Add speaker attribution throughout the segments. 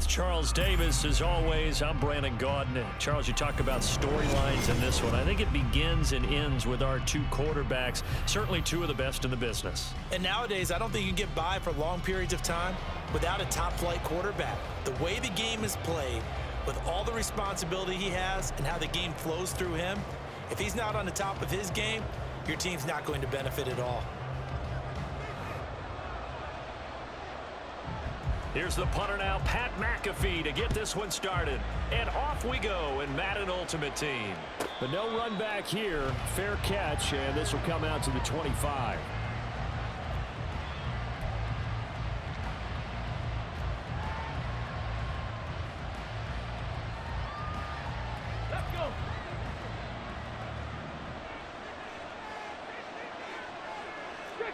Speaker 1: with Charles Davis. As always, I'm Brandon Gaudin. Charles, you talk about storylines in this one. I think it begins and ends with our two quarterbacks, certainly two of the best in the business.
Speaker 2: And nowadays, I don't think you can get by for long periods of time without a top-flight quarterback. The way the game is played, with all the responsibility he has and how the game flows through him, if he's not on the top of his game, your team's not going to benefit at all.
Speaker 1: Here's the punter now, Pat McAfee, to get this one started. And off we go in Madden Ultimate Team. But no run back here. Fair catch, and this will come out to the 25.
Speaker 3: Let's go. 60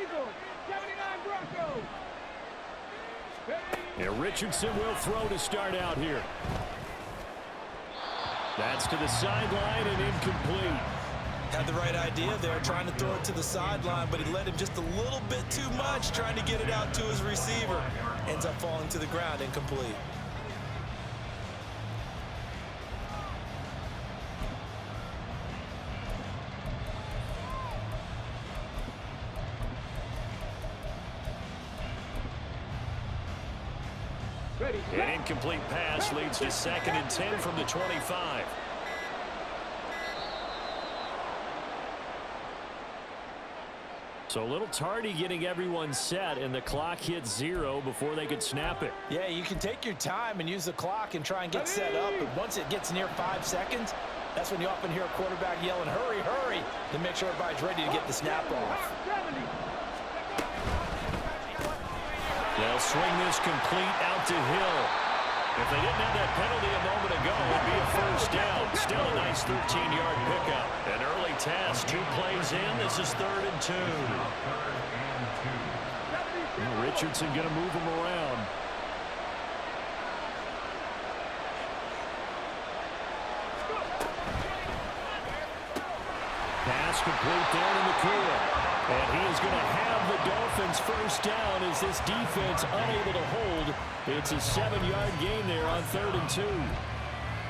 Speaker 3: Eagles, 79 Broncos.
Speaker 1: And Richardson will throw to start out here. That's to the sideline and incomplete.
Speaker 2: Had the right idea there, trying to throw it to the sideline, but he let him just a little bit too much, trying to get it out to his receiver. Ends up falling to the ground, incomplete.
Speaker 1: An incomplete pass leads to 2nd and 10 from the 25. So a little tardy getting everyone set, and the clock hits 0 before they could snap it.
Speaker 2: Yeah, you can take your time and use the clock and try and get set up, but once it gets near 5 seconds, that's when you often hear a quarterback yelling, hurry, hurry, to make sure everybody's ready to get the snap off.
Speaker 1: They'll swing this complete out to Hill. If they didn't have that penalty a moment ago, it'd be a first down. Still a nice 13-yard pickup. An early test, 2 plays in. This is 3rd and 2. Richardson going to move him around. Pass complete down in the corner. And he is going to have the Dolphins first down as this defense unable to hold. It's a 7-yard gain there on 3rd and 2.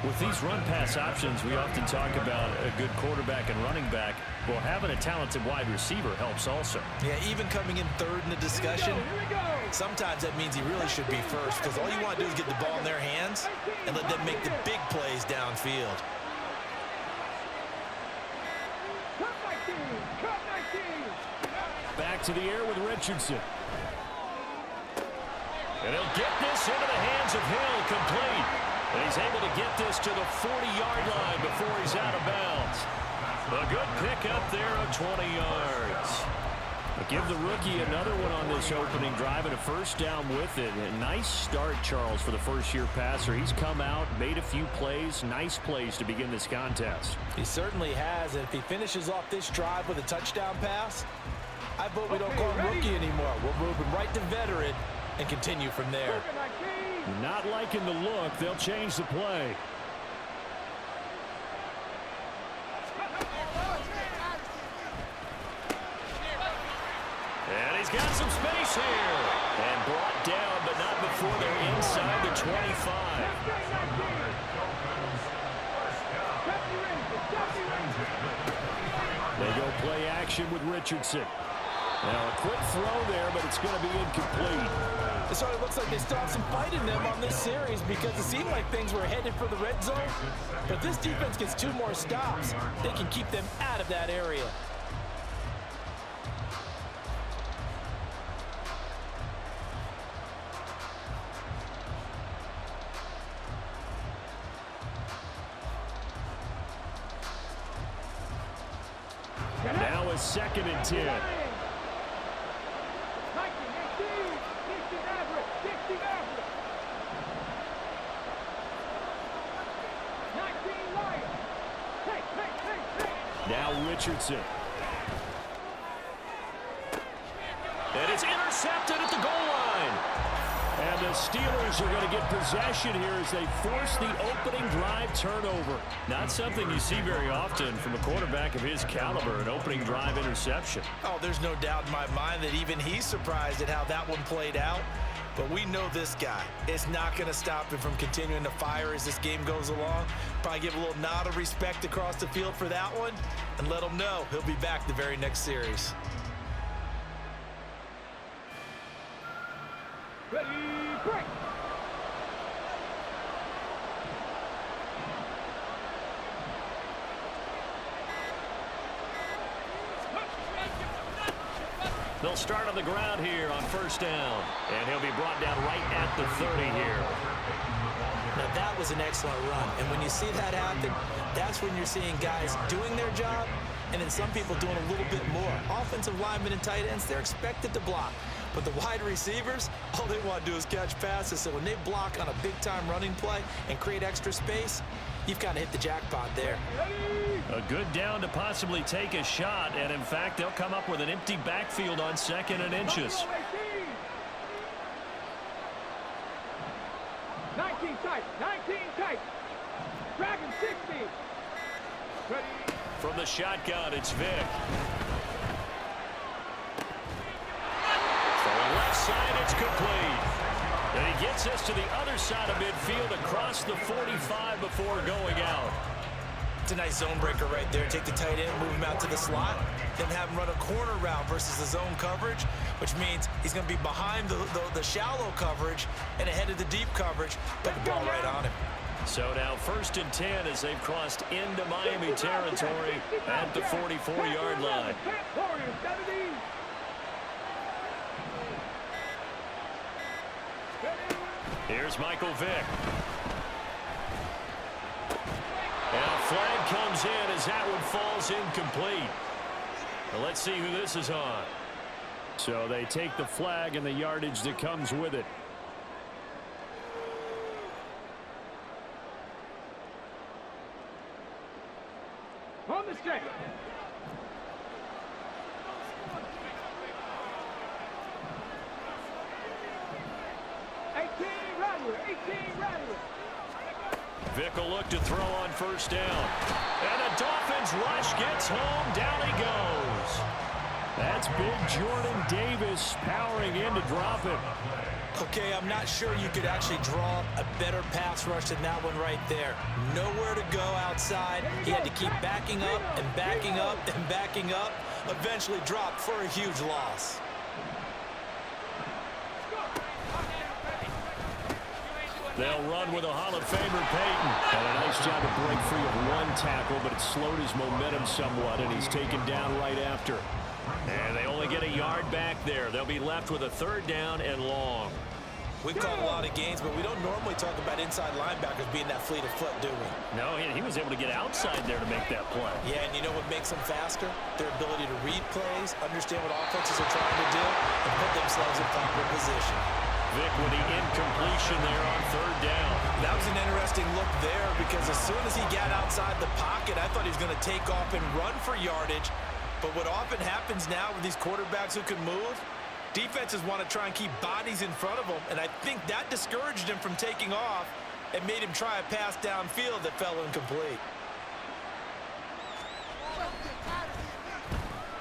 Speaker 1: With these run-pass options, we often talk about a good quarterback and running back. Well, having a talented wide receiver helps also.
Speaker 2: Yeah, even coming in 3rd in the discussion, sometimes that means he really should be first, because all you want to do is get the ball in their hands and let them make the big plays downfield.
Speaker 1: Back to the air with Richardson. And he'll get this into the hands of Hill, complete. And he's able to get this to the 40-yard line before he's out of bounds. A good pickup there of 20 yards. But give the rookie another one on this opening drive and a first down with it. A nice start, Charles, for the first-year passer. He's come out, made a few plays, nice plays to begin this contest.
Speaker 2: He certainly has, and if he finishes off this drive with a touchdown pass, I vote we don't call him rookie anymore. We'll move him right to veteran and continue from there.
Speaker 1: Not liking the look. They'll change the play. And he's got some space here. And brought down, but not before they're inside the 25. They go play action with Richardson. Now a quick throw there, but it's going to be incomplete.
Speaker 2: It sort of looks like they still have some fight in them on this series because it seemed like things were headed for the red zone. But this defense gets 2 more stops. They can keep them out of that area.
Speaker 1: Now a 2nd and 10. Now Richardson. And it's intercepted at the goal line. And the Steelers are going to get possession here as they force the opening drive turnover. Not something you see very often from a quarterback of his caliber, an opening drive interception.
Speaker 2: Oh, there's no doubt in my mind that even he's surprised at how that one played out. But we know this guy. It's not going to stop him from continuing to fire as this game goes along. Probably give a little nod of respect across the field for that one and let him know he'll be back the very next series.
Speaker 3: Ready, break.
Speaker 1: They'll start on the ground here on first down. And he'll be brought down right at the 30 here.
Speaker 2: Now, that was an excellent run. And when you see that happen, that's when you're seeing guys doing their job and then some people doing a little bit more. Offensive linemen and tight ends, they're expected to block. But the wide receivers, all they want to do is catch passes. So when they block on a big-time running play and create extra space, you've got to hit the jackpot there.
Speaker 1: A good down to possibly take a shot. And, in fact, they'll come up with an empty backfield on 2nd and inches.
Speaker 3: 19 tight, 19 tight. Dragon 60. Ready.
Speaker 1: From the shotgun, it's Vick. From the left side, it's complete. And he gets us to the other side of midfield across the 45 before going out.
Speaker 2: It's a nice zone breaker right there. Take the tight end, move him out to the slot, then have him run a corner route versus the zone coverage, which means he's going to be behind the shallow coverage and ahead of the deep coverage. Put the ball right on him.
Speaker 1: So now 1st and 10 as they've crossed into Miami territory at the 44-yard line. Here's Michael Vick. And a flag comes in as that one falls incomplete. Well, let's see who this is on. So they take the flag and the yardage that comes with it.
Speaker 3: On the stretch. 18 Rattler.
Speaker 1: Vick will look to throw on first down. And the Dolphins rush gets home. Down he goes. That's big Jordan Davis powering in to drop him.
Speaker 2: Okay, I'm not sure you could actually draw a better pass rush than that one right there. Nowhere to go outside. He had to keep backing up and backing up and backing up. Eventually dropped for a huge loss.
Speaker 1: They'll run with a Hall of Famer, Peyton. And a nice job to break free of one tackle, but it slowed his momentum somewhat, and he's taken down right after. And they only get a yard back there. They'll be left with a 3rd down and long.
Speaker 2: We've called a lot of games, but we don't normally talk about inside linebackers being that fleet of foot, do we?
Speaker 1: No, he was able to get outside there to make that play.
Speaker 2: Yeah, and you know what makes them faster? Their ability to read plays, understand what offenses are trying to do, and put themselves in proper position.
Speaker 1: Vick with the incompletion there on 3rd down.
Speaker 2: That was an interesting look there because as soon as he got outside the pocket, I thought he was going to take off and run for yardage. But what often happens now with these quarterbacks who can move, defenses want to try and keep bodies in front of them, and I think that discouraged him from taking off and made him try a pass downfield that fell incomplete.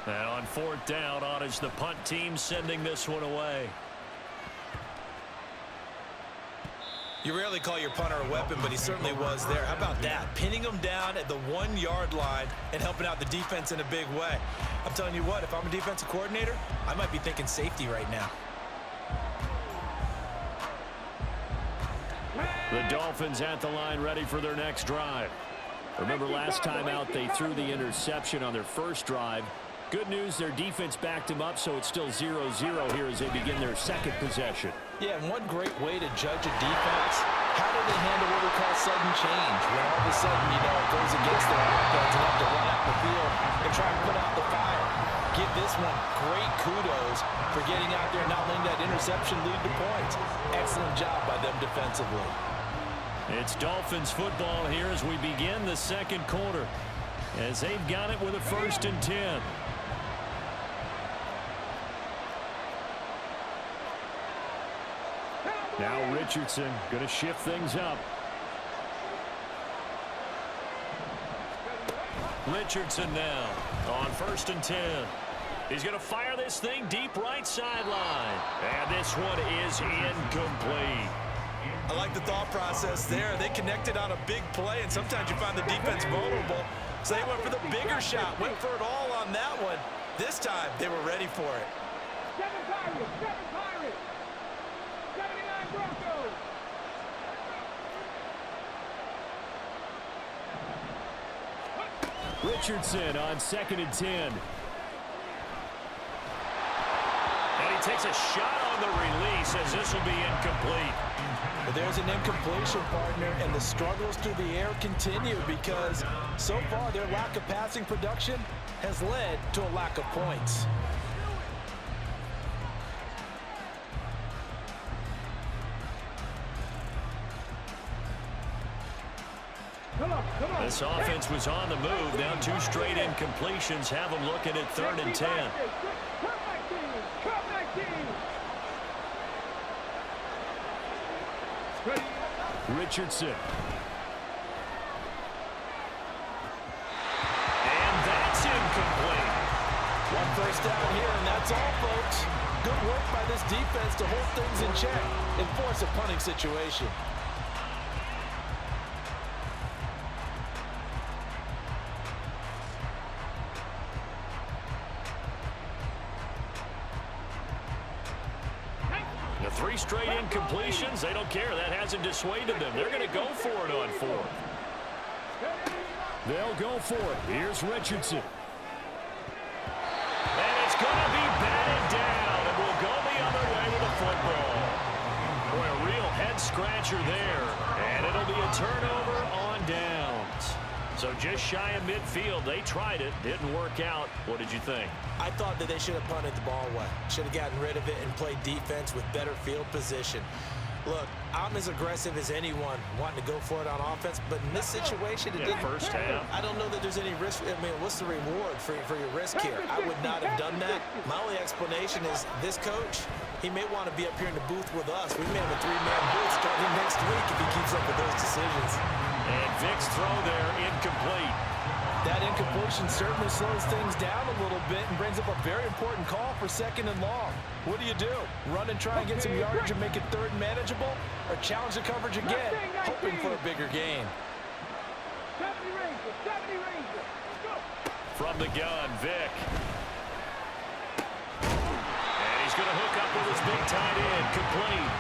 Speaker 1: And on 4th down, on is the punt team sending this one away.
Speaker 2: You rarely call your punter a weapon, but he certainly was there. How about that? Pinning him down at the 1-yard line and helping out the defense in a big way. I'm telling you what, if I'm a defensive coordinator, I might be thinking safety right now.
Speaker 1: The Dolphins at the line ready for their next drive. Remember last time out they threw the interception on their first drive. Good news, their defense backed them up, so it's still 0-0 here as they begin their 2nd possession.
Speaker 2: Yeah, and one great way to judge a defense, how do they handle what we call sudden change? When all of a sudden, you know, it goes against their offense and have to run out the field and try and put out the fire. Give this one great kudos for getting out there and not letting that interception lead to points. Excellent job by them defensively.
Speaker 1: It's Dolphins football here as we begin the 2nd quarter, as they've got it with a 1st and 10. Now Richardson going to shift things up. Richardson now on 1st and 10. He's going to fire this thing deep right sideline. And this one is incomplete.
Speaker 2: I like the thought process there. They connected on a big play, and sometimes you find the defense vulnerable. So they went for the bigger shot, went for it all on that one. This time, they were ready for it.
Speaker 3: 7 Pirates, 7 Pirates, 79 Broncos.
Speaker 1: Richardson on 2nd and 10. And he takes a shot on the release as this will be incomplete.
Speaker 2: But there's an incompletion, partner, and the struggles through the air continue because so far their lack of passing production has led to a lack of points.
Speaker 3: Come on.
Speaker 1: This offense was on the move. Now 2 straight incompletions have them looking at 3rd and 10.
Speaker 3: Come 19.
Speaker 1: Richardson. And that's incomplete.
Speaker 2: 1 first down here, and that's all, folks. Good work by this defense to hold things in check and force a punting situation.
Speaker 1: The 3 straight incompletions, they don't care. That hasn't dissuaded them. They're going to go for it on 4th. They'll go for it. Here's Richardson. And it's going to be batted down, and we'll go the other way with the football. Boy, a real head-scratcher there. And it'll be a turnover on downs. So just shy of midfield. They tried it. Didn't work out. What did you think?
Speaker 2: I thought that they should have punted the ball away. Should have gotten rid of it and played defense with better field position. Look, I'm as aggressive as anyone wanting to go for it on offense, but in this situation, it didn't.
Speaker 1: First half.
Speaker 2: I don't know that there's any risk. I mean, what's the reward for your risk here? I would not have done that. My only explanation is this coach, he may want to be up here in the booth with us. We may have a 3-man booth starting next week if he keeps up with those decisions.
Speaker 1: And Vick's throw there, incomplete.
Speaker 2: That incompletion certainly slows things down a little bit and brings up a very important call for 2nd and long. What do? Run and try and get some yardage and make it 3rd and manageable? Or challenge the coverage again, hoping for a bigger gain?
Speaker 3: 70 Rangers, go!
Speaker 1: From the gun, Vick. And he's going to hook up with his big tight end, complete.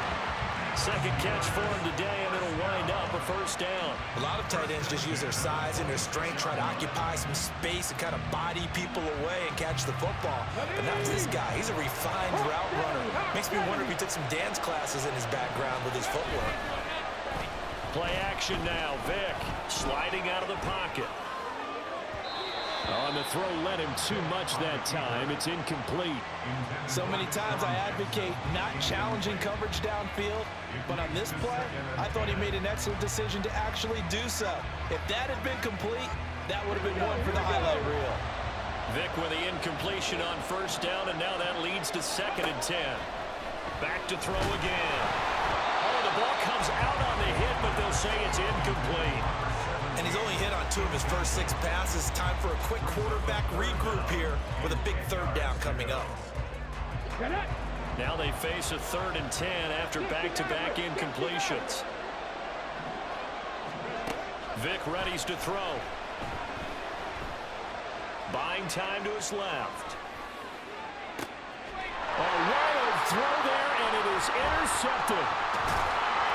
Speaker 1: 2nd catch for him today, and it'll wind up a first down.
Speaker 2: A lot of tight ends just use their size and their strength, try to occupy some space and kind of body people away and catch the football. But not this guy. He's a refined route runner. Makes me wonder if he took some dance classes in his background with his footwork.
Speaker 1: Play action now. Vick sliding out of the pocket. On the throw, led him too much that time. It's incomplete.
Speaker 2: So many times I advocate not challenging coverage downfield, but on this play, I thought he made an excellent decision to actually do so. If that had been complete, that would have been one for the highlight reel.
Speaker 1: Vick with the incompletion on first down, and now that leads to 2nd and 10. Back to throw again. Oh, the ball comes out on the hit, but they'll say it's incomplete.
Speaker 2: And he's only hit on 2 of his first 6 passes. Time for a quick quarterback regroup here with a big 3rd down coming up.
Speaker 1: Now they face a 3rd and 10 after back-to-back incompletions. Vick readies to throw. Buying time to his left. A wild throw there, and it is intercepted.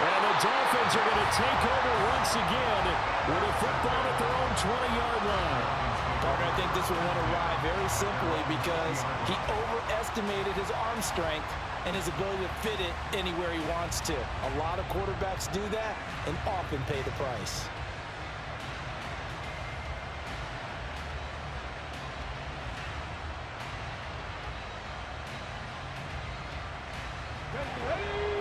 Speaker 1: And the Dolphins are going to take over once again with a football at their own 20-yard line.
Speaker 2: Parker, I think this one went awry very simply because he overestimated his arm strength and his ability to fit it anywhere he wants to. A lot of quarterbacks do that and often pay the price.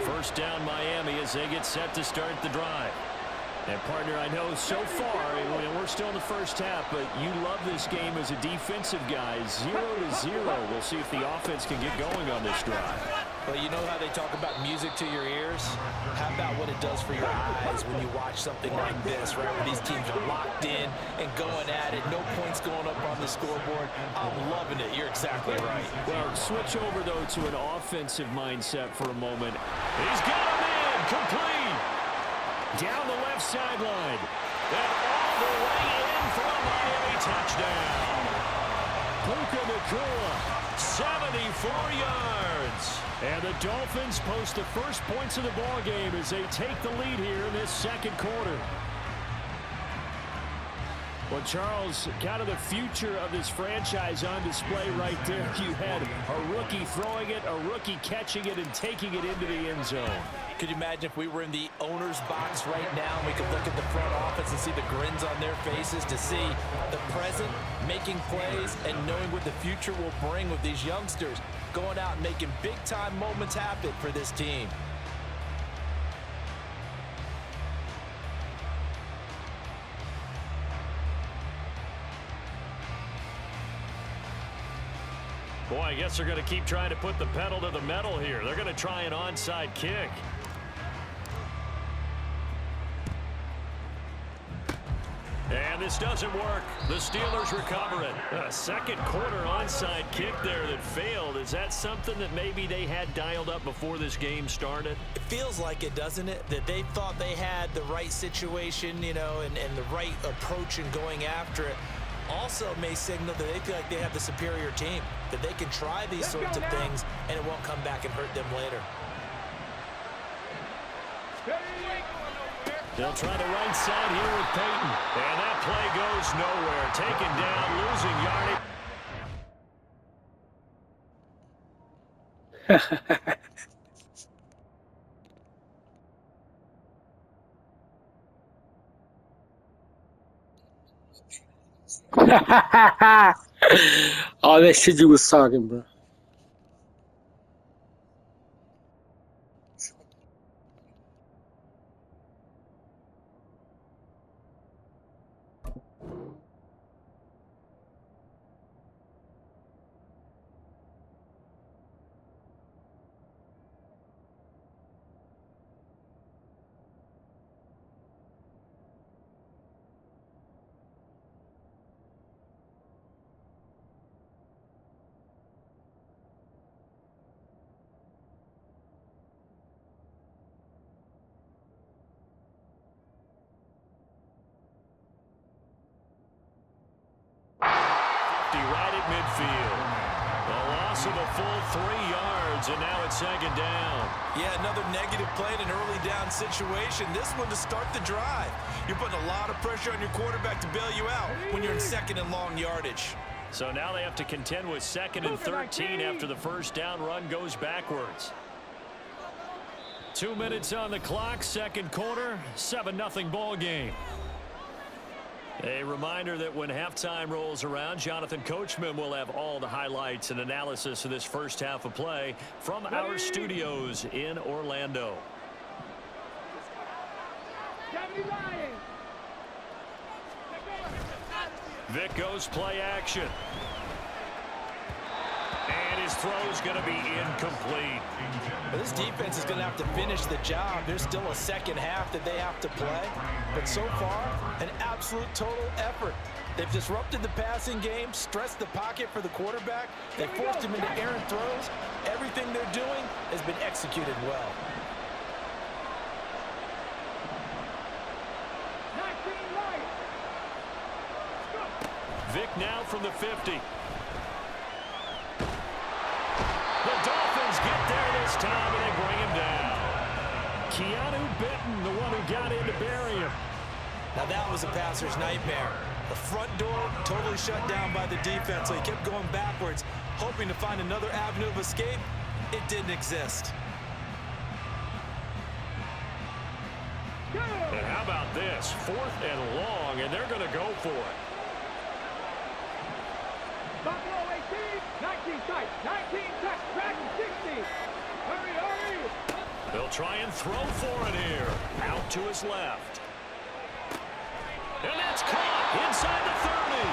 Speaker 1: First down Miami as they get set to start the drive. And, partner, I know so far, we're still in the first half, but you love this game as a defensive guy. 0-0. We'll see if the offense can get going on this drive.
Speaker 2: Well, you know how they talk about music to your ears? How about what it does for your eyes when you watch something like this, right, where these teams are locked in and going at it, no points going up on the scoreboard? I'm loving it. You're exactly right.
Speaker 1: Well, switch over, though, to an offensive mindset for a moment. He's got him in, complete. Down the left sideline. And all the way in for a Miami touchdown. Puka Nacua, 74 yards. And the Dolphins post the first points of the ball game as they take the lead here in this second quarter. Well, Charles, kind of the future of this franchise on display right there. You had a rookie throwing it, a rookie catching it, and taking it into the end zone.
Speaker 2: Could you imagine if we were in the owner's box right now and we could look at the front office and see the grins on their faces, to see the present making plays and knowing what the future will bring with these youngsters going out and making big-time moments happen for this team.
Speaker 1: Boy, I guess they're going to keep trying to put the pedal to the metal here. They're going to try an onside kick. And this doesn't work. The Steelers recover it. A second quarter onside kick there that failed. Is that something that maybe they had dialed up before this game started?
Speaker 2: It feels like it, doesn't it? That they thought they had the right situation, you know, and the right approach in going after it. Also may signal that they feel like they have the superior team, that they can try these sorts of things and it won't come back and hurt them later.
Speaker 1: They'll try the right side here with Peyton. And that play goes nowhere. Taken down, losing
Speaker 4: Oh, that shit you was talking, bro.
Speaker 1: right at midfield. A loss of a full 3 yards, and now it's second down.
Speaker 2: Yeah, another negative play in an early down situation. This one to start the drive. You're putting a lot of pressure on your quarterback to bail you out when you're in second and long yardage.
Speaker 1: So now they have to contend with 2nd and 13 after the first down run goes backwards. 2 minutes on the clock, second quarter, 7-0 ball game. A reminder that when halftime rolls around, Jonathan Coachman will have all the highlights and analysis of this first half of play from our studios in Orlando. Vic goes play action. And his throw's going to be incomplete.
Speaker 2: Well, this defense is going to have to finish the job. There's still a second half that they have to play. But so far, an absolute total effort. They've disrupted the passing game, stressed the pocket for the quarterback. They forced him into errant throws. Everything they're doing has been executed well.
Speaker 1: Vic now from the 50. The Dolphins get there this time, and they bring him down. Keanu Benton, the one who got in to bury him.
Speaker 2: Now that was a passer's nightmare. The front door totally shut down by the defense, so he kept going backwards, hoping to find another avenue of escape. It didn't exist.
Speaker 1: And how about this? 4th and long, and they're going to go for it.
Speaker 3: Buffalo 18, 19 tight, 19 touch, track 60. Hurry, hurry.
Speaker 1: They'll try and throw for it here. Out to his left. And that's caught inside the 30.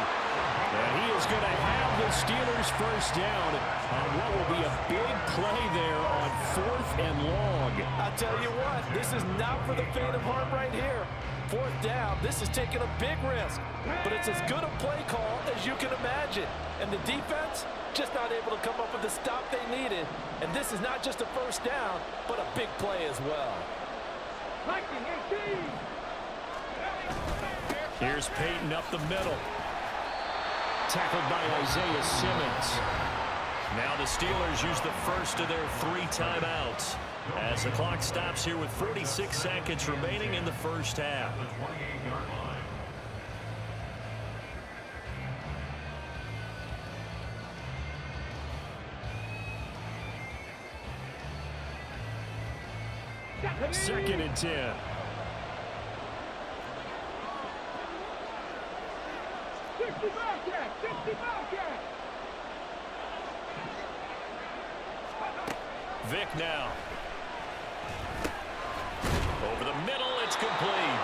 Speaker 1: And he is going to have the Steelers first down on what will be a big play there on 4th and long.
Speaker 2: I tell you what, this is not for the faint of heart right here. 4th down, this is taking a big risk, but it's as good a play call as you can imagine. And the defense just not able to come up with the stop they needed. And this is not just a first down, but a big play as well.
Speaker 1: Here's Peyton up the middle. Tackled by Isaiah Simmons. Now the Steelers use the first of their 3 timeouts as the clock stops here with 46 seconds remaining in the first half. Second and 10. Vic now. Over the middle, it's complete.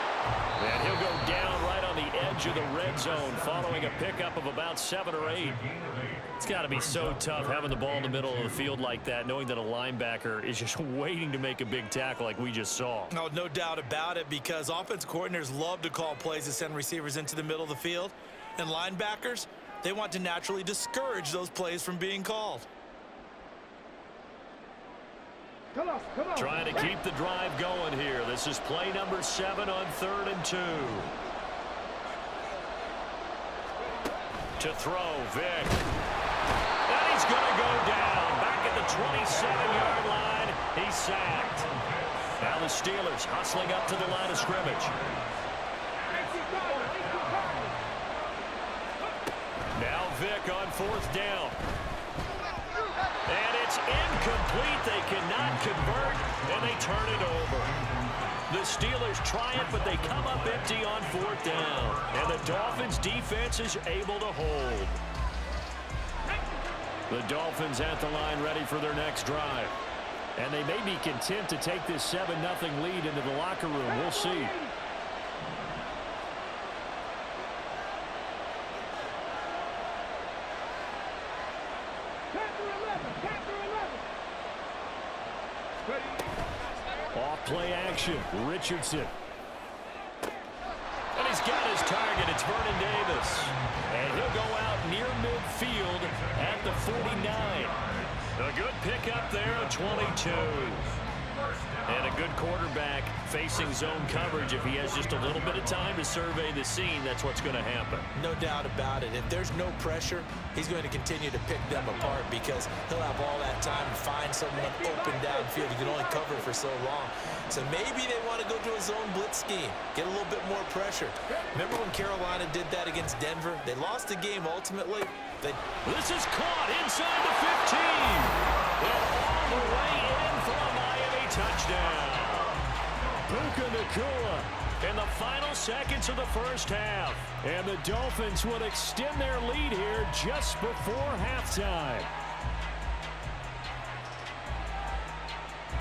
Speaker 1: And he'll go down right on the edge of the red zone following a pickup of about 7 or 8. It's got to be so tough having the ball in the middle of the field like that, knowing that a linebacker is just waiting to make a big tackle like we just saw.
Speaker 2: Oh, no doubt about it, because offense coordinators love to call plays to send receivers into the middle of the field. And linebackers, they want to naturally discourage those plays from being called.
Speaker 3: Come on.
Speaker 1: Trying to keep the drive going here. This is play number 7 on 3rd and 2. To throw, Vic. And he's going to go down. Back at the 27-yard line. He's sacked. Now the Steelers hustling up to the line of scrimmage. Now Vic on 4th down. And it's incomplete. They cannot convert, and they turn it over. The Steelers triumph, but they come up empty on 4th down. And the Dolphins' defense is able to hold. The Dolphins at the line ready for their next drive. And they may be content to take this 7-0 lead into the locker room. We'll see. Off play action, Richardson. And he's got his target. It's Vernon Davis. And he'll go out near midfield at the 49. A good pickup there, a 22. And a good quarterback facing zone coverage. If he has just a little bit of time to survey the scene, that's what's going to happen.
Speaker 2: No doubt about it. If there's no pressure, he's going to continue to pick them apart because he'll have all that time to find someone open downfield. He can only cover for so long. So maybe they want to go to a zone blitz scheme, get a little bit more pressure. Remember when Carolina did that against Denver? They lost the game ultimately.
Speaker 1: This is caught inside the 15. And all the way in for a Miami touchdown. Puka Nacua in the final seconds of the first half. And the Dolphins will extend their lead here just before halftime.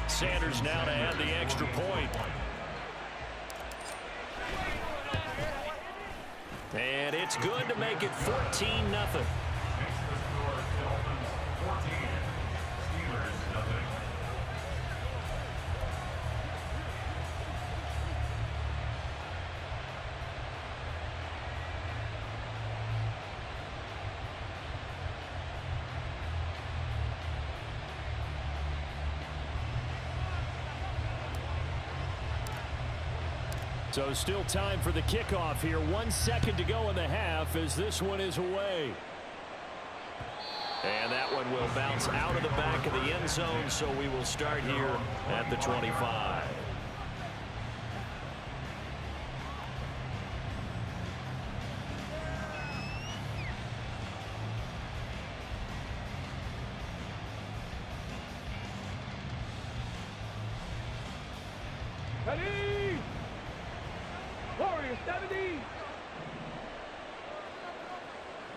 Speaker 1: Sanders now to add the extra point. And it's good to make it 14-0. So still time for the kickoff here. 1 second to go in the half as this one is away. And that one will bounce out of the back of the end zone, so we will start here at the 25.
Speaker 3: Ready? Warriors 70.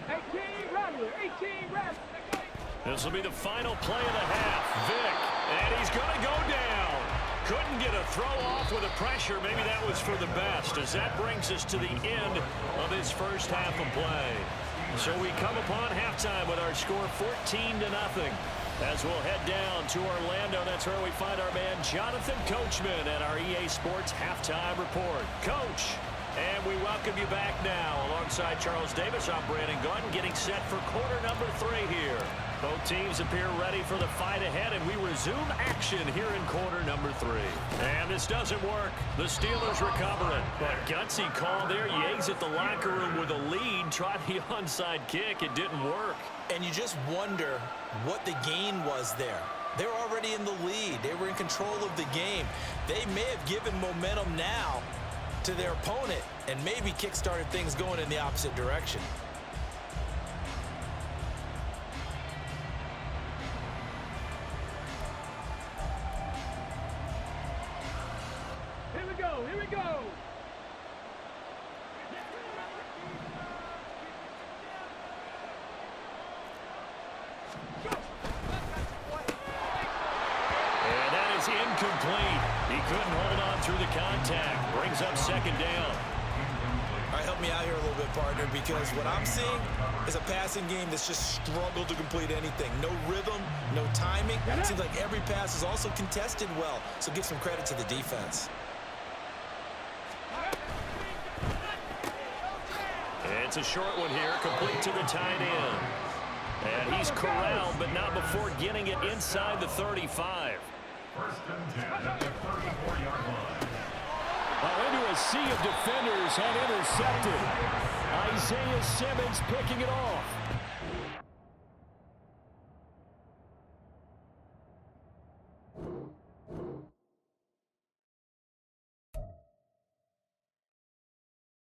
Speaker 3: 18 Rattler. 18 Rattler.
Speaker 1: This will be the final play of the half. Vic, and he's going to go down. Couldn't get a throw off with the pressure. Maybe that was for the best, as that brings us to the end of this first half of play. So we come upon halftime with our score 14-0. As we'll head down to Orlando, that's where we find our man Jonathan Coachman at our EA Sports Halftime Report. Coach, and we welcome you back now. Alongside Charles Davis, I'm Brandon Gunn, getting set for quarter number 3 here. Both teams appear ready for the fight ahead, and we resume action here in quarter number 3. And this doesn't work. The Steelers recover it. But gutsy call there. You exit the locker room with a lead. Try the onside kick. It didn't work.
Speaker 2: And you just wonder what the gain was there. They were already in the lead. They were in control of the game. They may have given momentum now to their opponent and maybe kick-started things going in the opposite direction.
Speaker 3: Here we go, here we go.
Speaker 1: And that is incomplete. He couldn't hold on through the contact. Brings up second down.
Speaker 2: All right, help me out here a little bit, partner, because what I'm seeing is a passing game that's just struggled to complete anything. No rhythm, no timing. It seems like every pass is also contested well, so give some credit to the defense.
Speaker 1: It's a short one here, complete to the tight end. And he's corralled, but not before getting it inside the 35.
Speaker 5: First and 10 at the 34-yard line.
Speaker 1: Into a sea of defenders and intercepted. Isaiah Simmons picking it off.